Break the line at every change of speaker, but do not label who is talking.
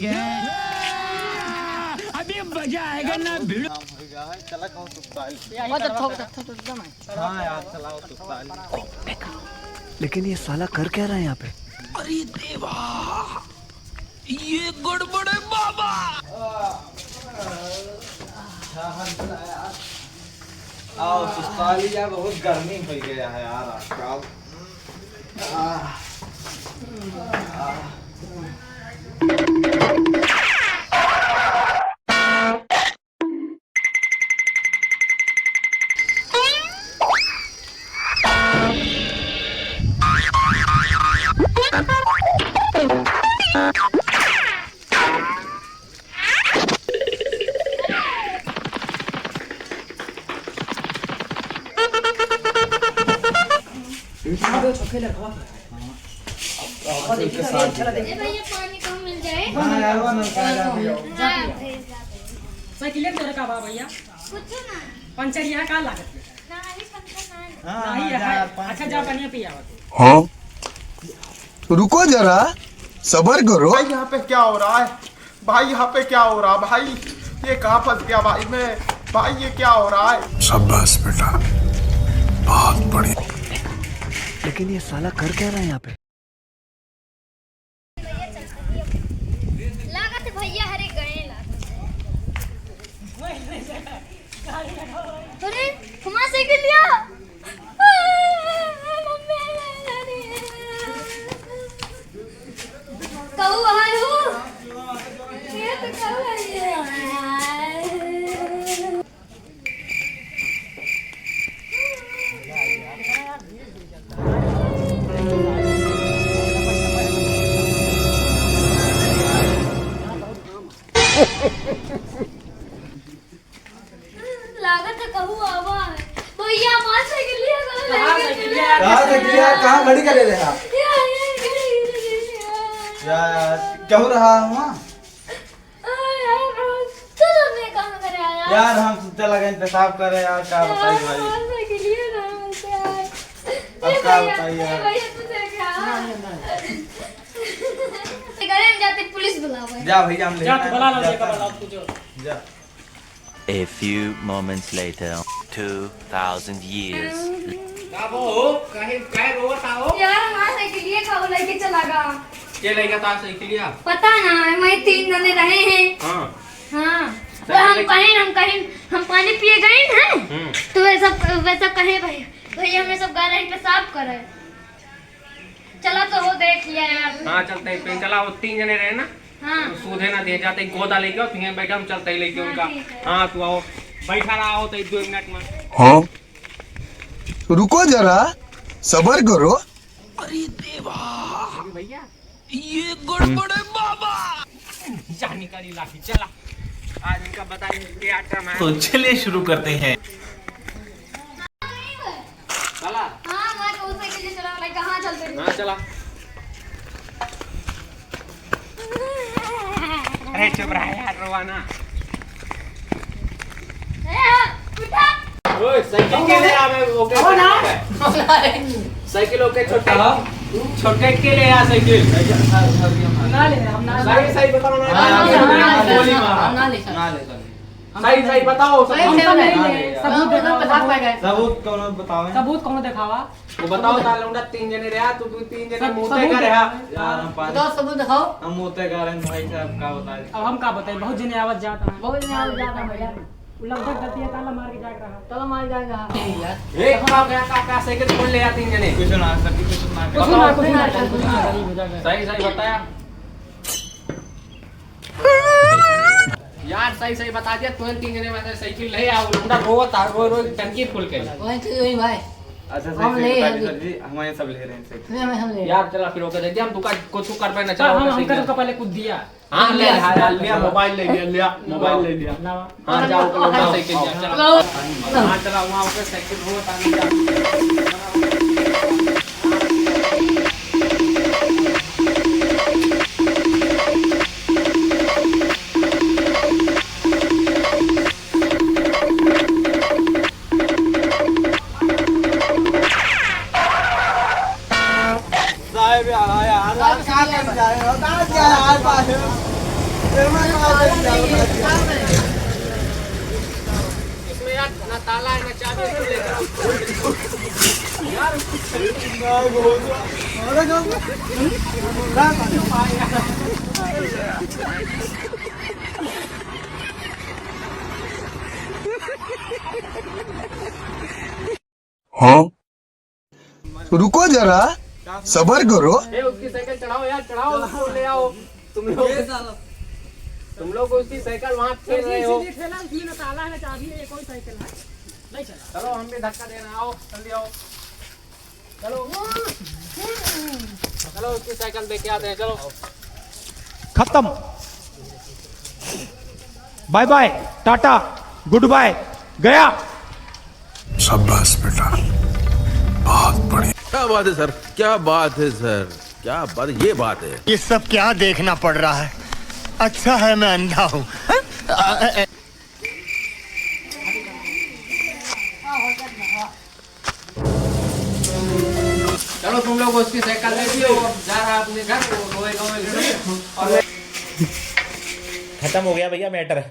क्या अभी मजा आएगा ना भिड़ो।
चला कहूँ
हाँ यार चलाओ
लेकिन ये साला कर क्या रहा है यहाँ पे?
अरे देवा, ये गड़बड़ है बाबा।
आओ सुस्ताली यार, बहुत गर्मी हो गया है यार आजकल।
भैया पानी कम मिल जाए।
साइकिल तोरे का बा भैया
कुछ ना
पंचर यहाँ का लागत है
नहीं पंखा
नहीं है। अच्छा जा पानी पिया
हाँ रुको जरा, सबर करो।
भाई यहाँ पे क्या हो रहा है? भाई यहाँ पे क्या हो रहा है? भाई ये कहाँ फंस गया भाई मैं? भाई ये क्या हो रहा है?
शाबाश बेटा, बहुत बढ़िया।
लेकिन ये साला कर क्या रहा है यहाँ पे?
लागत भैया हरे गए अरे कहाँ से गिर लिया? कहू आए हो? ये तो कहू है। लागत है कहू आवा है भैया मार से गिर लिया।
कहाँ से किया? कहाँ घड़ी का ले रहे आप? क्या हो रहा है वहाँ? यार हम चला गए पेशाब करे यार, क्या बताइए भाई। अब क्या बताइए यार।
जाते पुलिस बुलाओ।
जा भैया हम ले
जा बुला लो बुला तू जो
जा।
A few moments later, 2000 years.
बाबू कहीं काय रोवत आओ
यार हमारा साइकिलिया खाओ लेके चला गया।
के लेगा ता साइकिलिया
पता ना, मैं 3 जने रहे हैं।
हां
हाँ तो हम पानी पिए गए हैं तो वैसा कहे भैया हमें सब गा रहे हैं पेशाब करे। चला तो वो देख लिया यार।
हां चलते हैं चला। वो 3 जने रहे ना।
हाँ
सूधे ना दे जाते गोदा लेके आओ फिर बैठा हम चलते ही लेके
हाँ,
उनका।
ठीक है।
हाँ तू आओ बैठा रहा हो तो 2 मिनट में।
हाँ रुको जरा, सबर करो।
अरे देवा,
भैया
ये गड़बड़ है बाबा।
जानी का लाठी चला आज इनका बताएंगे क्या आइटम है।
तो चलिए शुरू करते हैं।
चला
हाँ मैं तो साइकिल चला रहा कहाँ चलते हैं?
हाँ चला। अरे चुप रहा यार रोवाना।
उठा
ओए साइकिल के ले आवे ओके साइकिल ओके छोटे छोटे के ले आ साइकिल ना ले हम ना
सही सही बताओ ना।
गोली मार
ना ले
सही सही बताओ सबूत
सबूत कौन बताओ?
सबूत कौन दिखावा वो बताओ ता लौंडा 3 जने रहा तू 3 जने मुंहते का रहा
यार हम पानी
बताओ सबूत दिखाओ।
हम मुंहते का रहे भाई साहब का बताए।
अब हम का बताएं बहुत जने आवाज जाता है बहुत जने आवाज जाता है भैया लगभग गति है ताला मार के जाग रहा ताला मार जाएगा एक का गया साइकिल खोल ले आ 3 जने
कुछ ना सकी कुछ ना
सही सही बताया यार सही सही बता दिया तुरंत 3 जने में साइकिल ले आओ लौंडा रोता रो टंकी फुल के
वही भाई। अच्छा
हम ले
जी हमारे सब ले रहे हैं सही।
यार चला फिर ओके दे दिया हम दुकान को तू कर पे ना चला हम का पहले कुछ दिया। हां ले लिया मोबाइल ले लिया मोबाइल ले लिया। हां जाओ लौंडा साइकिल जा चला। हां चला वहां ओके साइकिल रोता नहीं जा। इसमें यार ना ताला है ना चाबी है, लेकर आओ।
हाँ रुको जरा सबर करो।
ए, उसकी साइकिल चढ़ाओ यार, चढ़ाओ उसको, ले आओ। तुम लोग उसकी साइकिल वहाँ खेल रहे हो। चलो हम भी धक्का देना, आओ जल्दी आओ। चलो चलो उसकी साइकिल देके आते हैं, चलो।
खत्म, bye bye, tata, goodbye, गया।
शाबाश बेटा, बहुत बढ़िया।
क्या बात है सर, क्या बात है सर, क्या बात, ये बात है।
ये सब क्या देखना पड़ रहा है? अच्छा है मैं अंधा हूँ।
चलो तुम लोग उसकी साइकिल ले लियो, जा रहा अपने घर, वो रोएगा।
खत्म हो गया भैया मैटर।